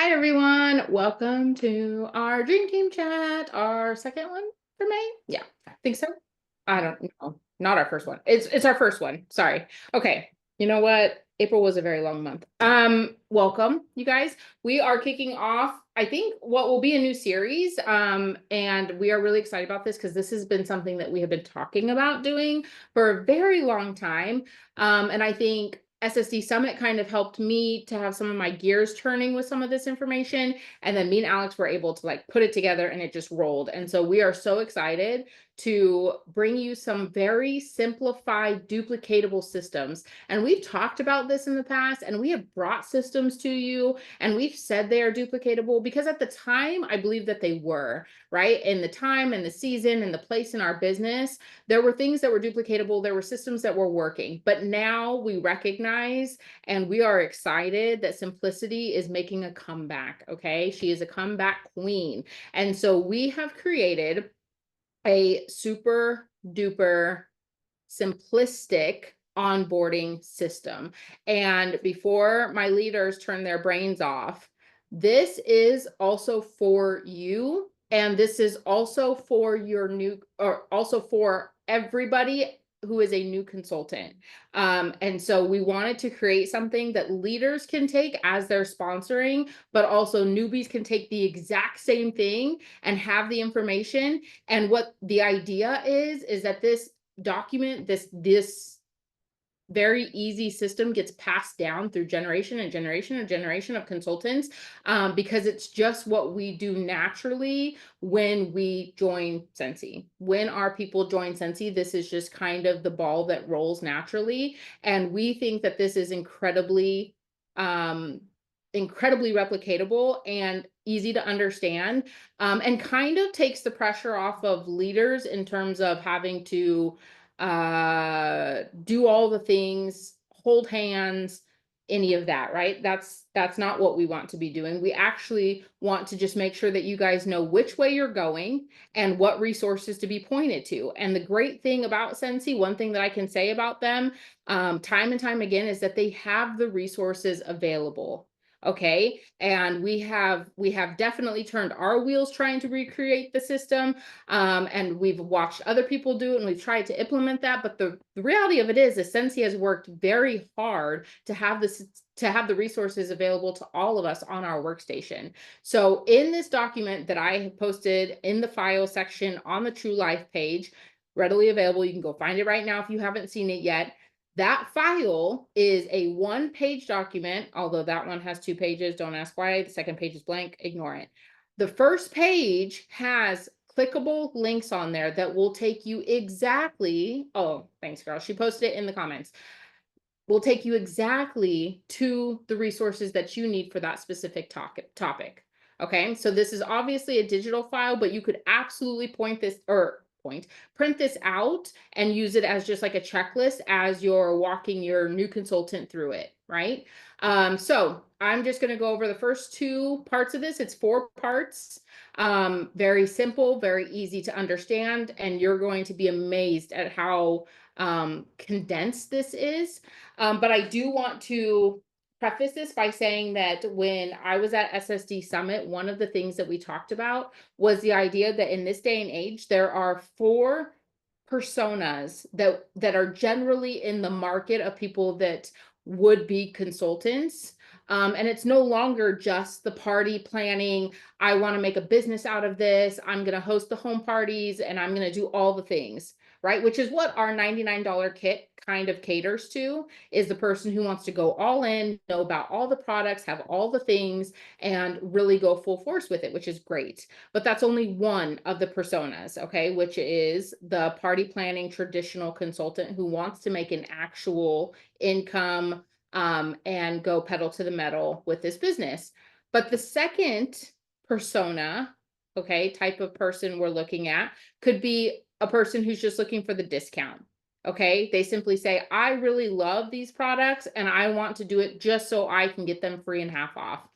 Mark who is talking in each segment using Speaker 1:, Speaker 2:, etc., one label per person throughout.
Speaker 1: Hi, everyone. Welcome to our Dream Team chat, our second one for May. Yeah, I think so. I don't know. Not our first one. It's our first one. Sorry. Okay. You know what? April was a very long month. Welcome, you guys. We are kicking off, I think, what will be a new series. And we are really excited about this because this has been something that we have been talking about doing for a very long time. And I think SSD Summit kind of helped me to have some of my gears turning with some of this information. And then me and Alex were able to like put it together and it just rolled. And so we are so excited to bring you some very simplified, duplicatable systems. And we've talked about this in the past, and we have brought systems to you, and we've said they are duplicatable because at the time, I believe that they were, right? In the time and the season and the place in our business, there were things that were duplicatable, there were systems that were working, but now we recognize and we are excited that simplicity is making a comeback. Okay, she is a comeback queen. And so we have created a super duper simplistic onboarding system. And before my leaders turn their brains off, this is also for you. And this is also for your new, or also for everybody who is a new consultant. And so we wanted to create something that leaders can take as they're sponsoring, but also newbies can take the exact same thing and have the information. And what the idea is that this document, this very easy system gets passed down through generation and generation and generation of consultants, because it's just what we do naturally when we join Scentsy. When our people join Scentsy, this is just kind of the ball that rolls naturally. And we think that this is incredibly replicatable and easy to understand, and kind of takes the pressure off of leaders in terms of having to do all the things, hold hands, any of that, right? That's not what we want to be doing. We actually want to just make sure that you guys know which way you're going and what resources to be pointed to. And the great thing about Scentsy, one thing that I can say about them, time and time again, is that they have the resources available. Okay, and we have definitely turned our wheels trying to recreate the system, and we've watched other people do it and we've tried to implement that. But the reality of it is Scentsy has worked very hard to have the resources available to all of us on our workstation. So in this document that I have posted in the file section on the True Life page, readily available, you can go find it right now if you haven't seen it yet. That file is a one-page document, although that one has 2 pages. Don't ask why. The second page is blank. Ignore it. The first page has clickable links on there that will take you exactly, oh, thanks, girl. She posted it in the comments. Will take you exactly to the resources that you need for that specific topic. Okay, so this is obviously a digital file, but you could absolutely print this out and use it as just like a checklist as you're walking your new consultant through it, right? So I'm just going to go over the first 2 parts of this. It's 4 parts, very simple, very easy to understand, and you're going to be amazed at how condensed this is. But I do want to preface this by saying that when I was at SSD Summit, one of the things that we talked about was the idea that in this day and age, there are 4 personas that are generally in the market of people that would be consultants. And it's no longer just the party planning. I want to make a business out of this. I'm going to host the home parties and I'm going to do all the things, right? Which is what our $99 kit kind of caters to, is the person who wants to go all in, know about all the products, have all the things, and really go full force with it, which is great. But that's only one of the personas, okay, which is the party planning traditional consultant who wants to make an actual income, and go pedal to the metal with this business. But the second persona, okay, type of person we're looking at could be a person who's just looking for the discount. Okay, they simply say, I really love these products and I want to do it just so I can get them free and half off.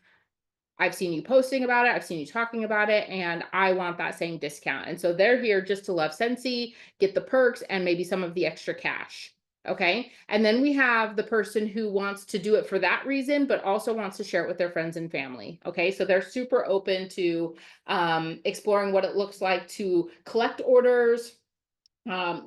Speaker 1: I've seen you posting about it, I've seen you talking about it, and I want that same discount. And so they're here just to love Scentsy, get the perks, and maybe some of the extra cash. Okay. And then we have the person who wants to do it for that reason, but also wants to share it with their friends and family. Okay. So they're super open to exploring what it looks like to collect orders,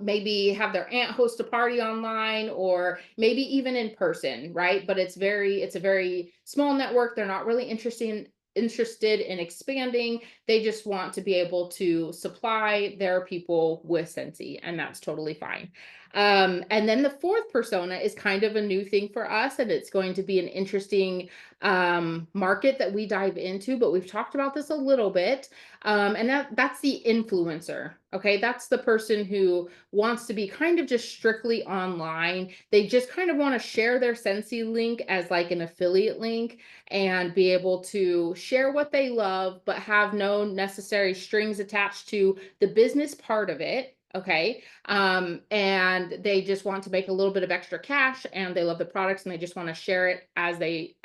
Speaker 1: maybe have their aunt host a party online, or maybe even in person, right? But it's a very small network. They're not really interested in expanding. They just want to be able to supply their people with Scentsy, and that's totally fine. And then the fourth persona is kind of a new thing for us, and it's going to be an interesting market that we dive into, but we've talked about this a little bit. And that's the influencer. Okay, that's the person who wants to be kind of just strictly online. They just kind of want to share their Scentsy link as like an affiliate link and be able to share what they love, but have no necessary strings attached to the business part of it. Okay. And they just want to make a little bit of extra cash, and they love the products, and they just want to share it as they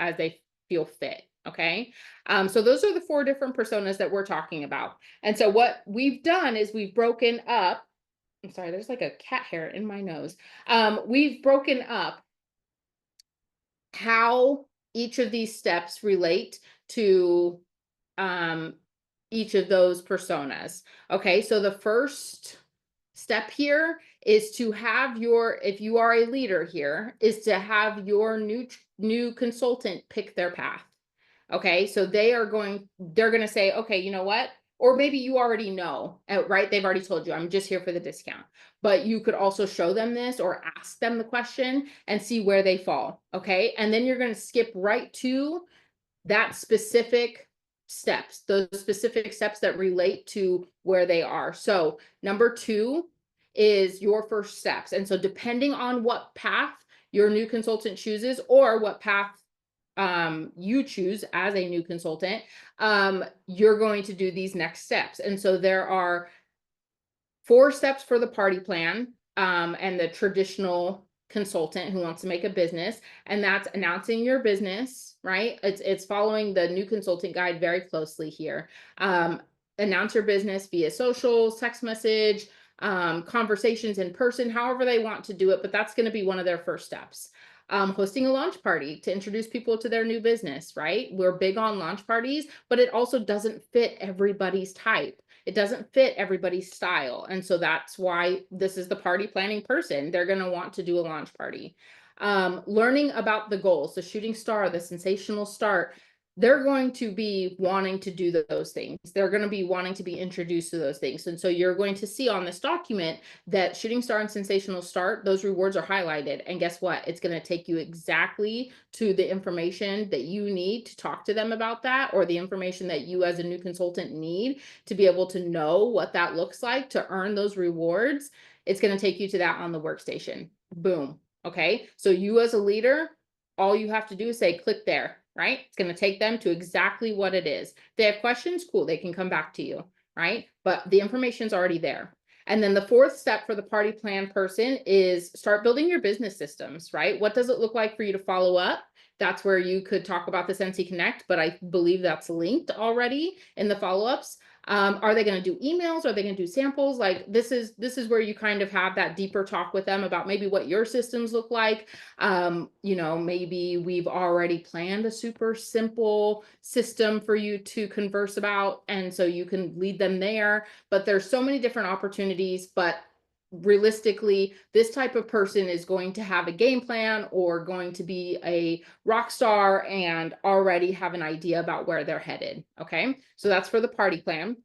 Speaker 1: feel fit. Okay. So those are the four different personas that we're talking about. And so what we've done is we've broken up. I'm sorry, there's like a cat hair in my nose. We've broken up how each of these steps relate to um, each of those personas. Okay, so the first step here is to have your, if you are a leader here, is to have your new consultant pick their path. Okay, so they're going to say, okay, you know what? Or maybe you already know, right? They've already told you, I'm just here for the discount. But you could also show them this or ask them the question and see where they fall. Okay, and then you're going to skip right to that specific steps, those specific steps that relate to where they are. So number two is your first steps. And so depending on what path your new consultant chooses, or what path you choose as a new consultant, you're going to do these next steps. And so there are 4 steps for the party plan, and the traditional consultant who wants to make a business, and that's announcing your business, right? It's following the new consultant guide very closely here. Announce your business via socials, text message, conversations in person, however they want to do it, but that's going to be one of their first steps. Hosting a launch party to introduce people to their new business, right? We're big on launch parties, but it also doesn't fit everybody's type. It doesn't fit everybody's style. And so that's why this is the party planning person. They're going to want to do a launch party. Learning about the goals, the shooting star, the sensational start, they're going to be wanting to do those things. They're going to be wanting to be introduced to those things. And so you're going to see on this document that shooting star and sensational start, those rewards are highlighted. And guess what? It's going to take you exactly to the information that you need to talk to them about that, or the information that you as a new consultant need to be able to know what that looks like to earn those rewards. It's going to take you to that on the workstation. Boom. Okay. So you as a leader, all you have to do is say, click there, right? It's going to take them to exactly what it is. If they have questions, cool, they can come back to you, right? But the information's already there. And then the fourth step for the party plan person is start building your business systems, right? What does it look like for you to follow up? That's where you could talk about the Scentsy Connect, but I believe that's linked already in the follow-ups. Are they going to do emails? Are they going to do samples? Like this is where you kind of have that deeper talk with them about maybe what your systems look like. Maybe we've already planned a super simple system for you to converse about, and so you can lead them there. But there's so many different opportunities, but realistically, this type of person is going to have a game plan or going to be a rock star and already have an idea about where they're headed. Okay, so that's for the party plan.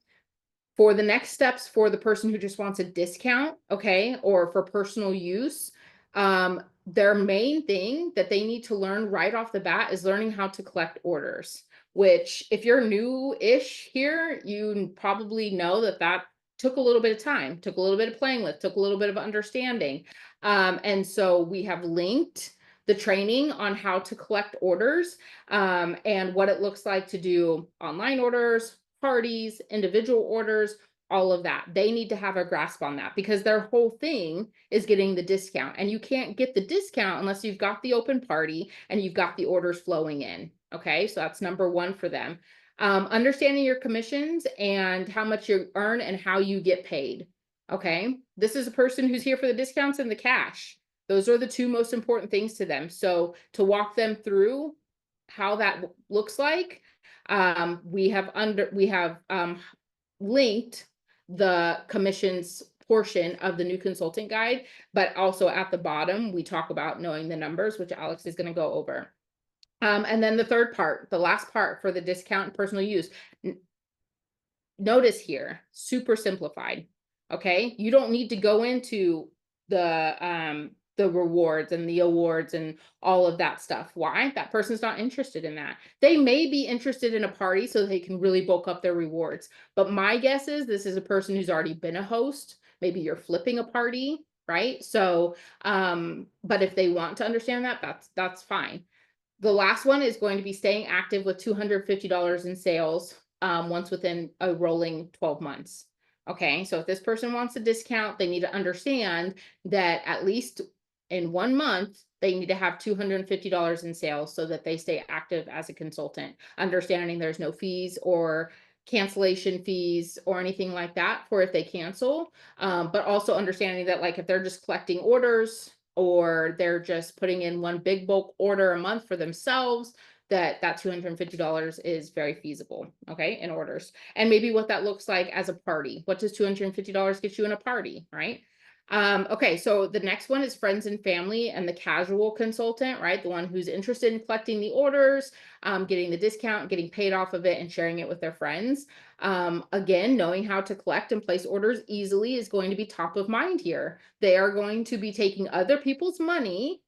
Speaker 1: For the next steps for the person who just wants a discount, okay, or for personal use, their main thing that they need to learn right off the bat is learning how to collect orders, which if you're new-ish here, you probably know that took a little bit of time, took a little bit of playing with, took a little bit of understanding. And so we have linked the training on how to collect orders, and what it looks like to do online orders, parties, individual orders, all of that. They need to have a grasp on that because their whole thing is getting the discount. And you can't get the discount unless you've got the open party and you've got the orders flowing in. Okay, so that's number one for them. Understanding your commissions and how much you earn and how you get paid. Okay, this is a person who's here for the discounts and the cash. Those are the two most important things to them. So to walk them through how that looks like, we have linked the commissions portion of the new consultant guide, but also at the bottom, we talk about knowing the numbers, which Alex is going to go over. And then the third part, the last part for the discount and personal use. Notice here, super simplified. Okay. You don't need to go into the rewards and the awards and all of that stuff. Why? That person's not interested in that. They may be interested in a party so they can really bulk up their rewards. But my guess is this is a person who's already been a host. Maybe you're flipping a party, right? So, but if they want to understand that, that's fine. The last one is going to be staying active with $250 in sales once within a rolling 12 months. Okay, so if this person wants a discount, they need to understand that at least in 1 month, they need to have $250 in sales so that they stay active as a consultant, understanding there's no fees or cancellation fees or anything like that for if they cancel, but also understanding that like if they're just collecting orders or they're just putting in one big bulk order a month for themselves, that $250 is very feasible, okay, in orders. And maybe what that looks like as a party. What does $250 get you in a party, right? Okay, so the next one is friends and family and the casual consultant, right? The one who's interested in collecting the orders, getting the discount, getting paid off of it, and sharing it with their friends. Again, knowing how to collect and place orders easily is going to be top of mind here. They are going to be taking other people's money,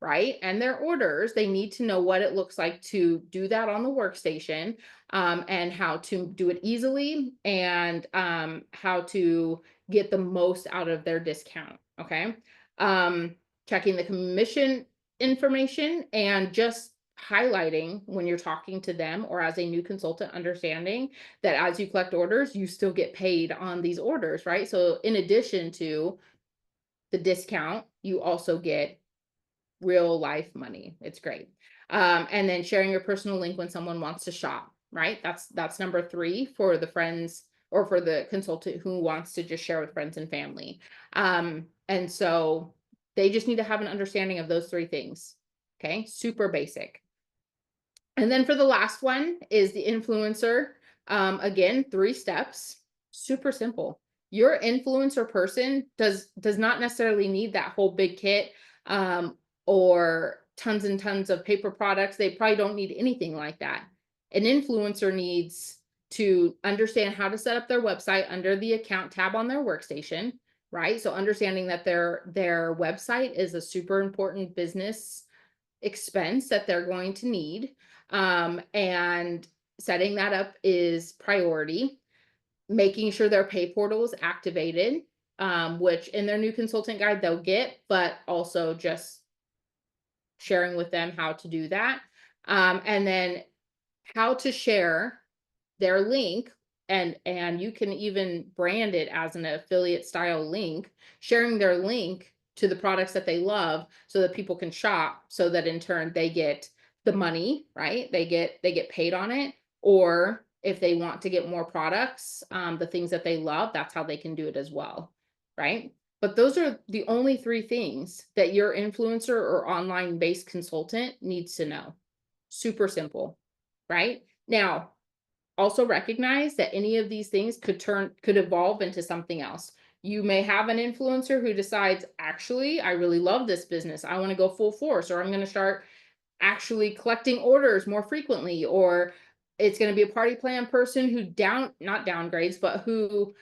Speaker 1: right? And their orders. They need to know what it looks like to do that on the workstation, and how to do it easily, and how to get the most out of their discount. Okay. Checking the commission information and just highlighting when you're talking to them or as a new consultant, understanding that as you collect orders, you still get paid on these orders, right? So in addition to the discount, you also get real life money. It's great. And then sharing your personal link when someone wants to shop, right? That's number 3 for the friends or for the consultant who wants to just share with friends and family. And so they just need to have an understanding of those 3 things. Okay, super basic. And then for the last one is the influencer. Again, 3 steps, super simple. Your influencer person does not necessarily need that whole big kit, or tons and tons of paper products. They probably don't need anything like that. An influencer needs to understand how to set up their website under the account tab on their workstation, right? So understanding that their website is a super important business expense that they're going to need. And setting that up is priority. Making sure their pay portal is activated, which in their new consultant guide they'll get, but also just sharing with them how to do that. And then how to share their link, and you can even brand it as an affiliate style link, sharing their link to the products that they love so that people can shop, so that in turn they get the money, right? They get paid on it. Or if they want to get more products, the things that they love, that's how they can do it as well, right? But those are the only 3 things that your influencer or online based consultant needs to know. Super simple, right? Now, also recognize that any of these things could evolve into something else. You may have an influencer who decides, actually, I really love this business. I want to go full force, or I'm going to start actually collecting orders more frequently, or it's going to be a party plan person who not downgrades, but who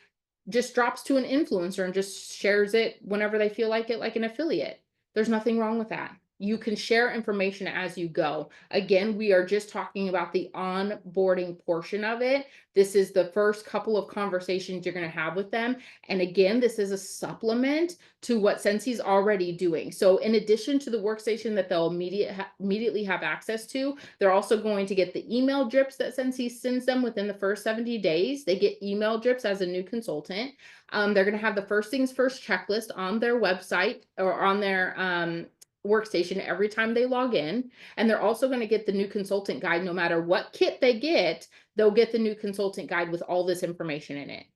Speaker 1: just drops to an influencer and just shares it whenever they feel like it, like an affiliate. There's nothing wrong with that. You can share information as you go. Again, we are just talking about the onboarding portion of it. This is the first couple of conversations you're going to have with them. And again, this is a supplement to what Scentsy's already doing. So in addition to the workstation that they'll immediately have access to, they're also going to get the email drips that Scentsy sends them within the first 70 days. They get email drips as a new consultant. They're going to have the first things first checklist on their website or on their workstation every time they log in. And they're also going to get the new consultant guide. No matter what kit they get, they'll get the new consultant guide with all this information in it.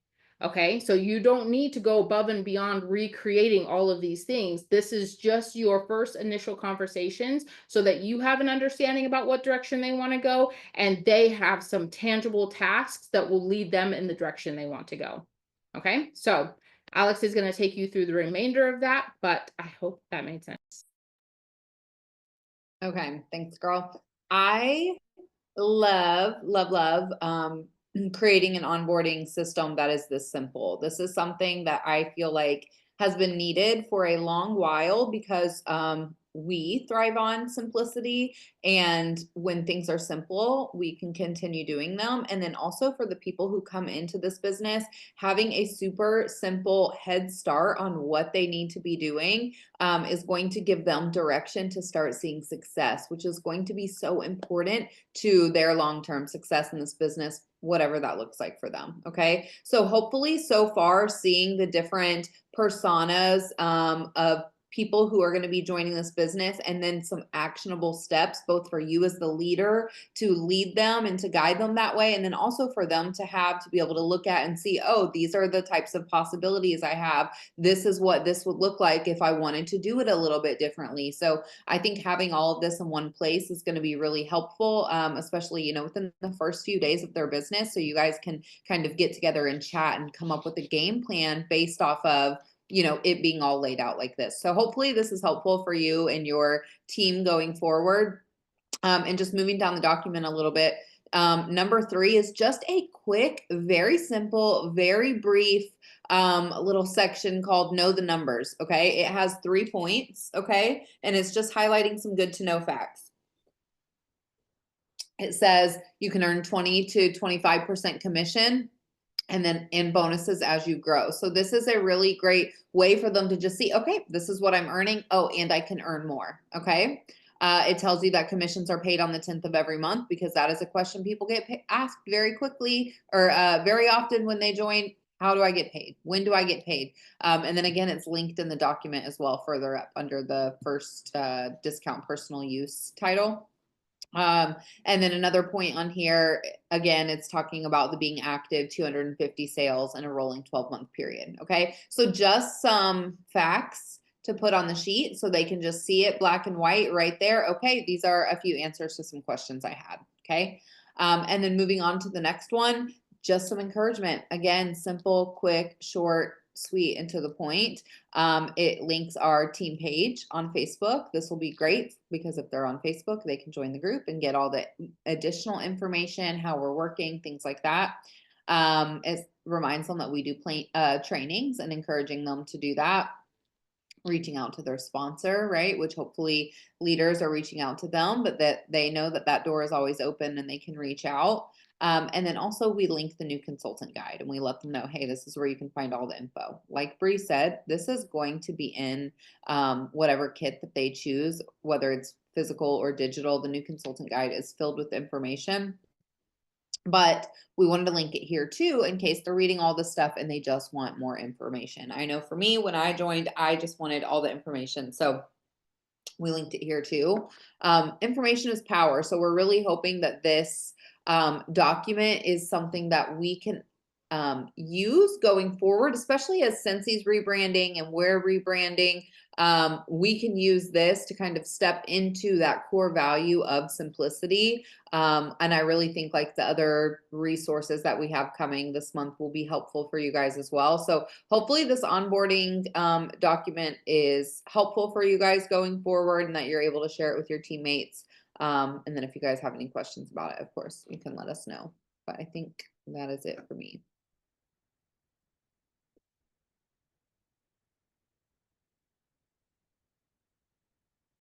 Speaker 1: Okay, so you don't need to go above and beyond recreating all of these things. This is just your first initial conversations so that you have an understanding about what direction they want to go and they have some tangible tasks that will lead them in the direction they want to go. Okay, so Alex is going to take you through the remainder of that, but I hope that made sense.
Speaker 2: Okay, thanks, girl. I love creating an onboarding system that is this simple. This is something that I feel like has been needed for a long while because we thrive on simplicity, and when things are simple we can continue doing them. And then also for the people who come into this business, having a super simple head start on what they need to be doing is going to give them direction to start seeing success, which is going to be so important to their long-term success in this business, whatever that looks like for them. Okay, so hopefully so far seeing the different personas of people who are going to be joining this business, and then some actionable steps both for you as the leader to lead them and to guide them that way, and then also for them to have to be able to look at and see, oh, these are the types of possibilities I have. This is what this would look like if I wanted to do it a little bit differently. So I think having all of this in one place is going to be really helpful, especially, within the first few days of their business. So you guys can kind of get together and chat and come up with a game plan based off of, it being all laid out like this. So hopefully this is helpful for you and your team going forward. And just moving down the document a little bit. Number 3 is just a quick, very simple, very brief little section called Know the Numbers. Okay. It has 3 points. Okay. And it's just highlighting some good to know facts. It says you can earn 20 to 25% commission and then in bonuses as you grow. So this is a really great way for them to just see, okay, this is what I'm earning. Oh, and I can earn more. Okay. It tells you that commissions are paid on the 10th of every month, because that is a question people get asked very quickly or very often when they join. How do I get paid? When do I get paid? And then again, it's linked in the document as well, further up under the first discount personal use title. And then another point on here, again, it's talking about the being active 250 sales in a rolling 12-month period. Okay. So just some facts to put on the sheet so they can just see it black and white right there. Okay. These are a few answers to some questions I had. Okay. And then moving on to the next one, just some encouragement. Again, simple, quick, short, sweet, and to the point. It links our team page on Facebook. This will be great because if they're on Facebook, they can join the group and get all the additional information, how we're working, things like that. It reminds them that we do trainings, and encouraging them to do that. Reaching out to their sponsor, right? Which hopefully leaders are reaching out to them, but that they know that that door is always open and they can reach out. And then also we link the new consultant guide and we let them know, hey, this is where you can find all the info. Like Bree said, this is going to be in whatever kit that they choose, whether it's physical or digital. The new consultant guide is filled with information, but we wanted to link it here too in case they're reading all this stuff and they just want more information. I know for me, when I joined, I just wanted all the information. So we linked it here too. Information is power. So we're really hoping that this document is something that we can use going forward, especially as Scentsy's rebranding and we're rebranding. We can use this to kind of step into that core value of simplicity. And I really think like the other resources that we have coming this month will be helpful for you guys as well. So hopefully this onboarding document is helpful for you guys going forward, and that you're able to share it with your teammates. And then if you guys have any questions about it, of course, you can let us know. But I think that is it for me.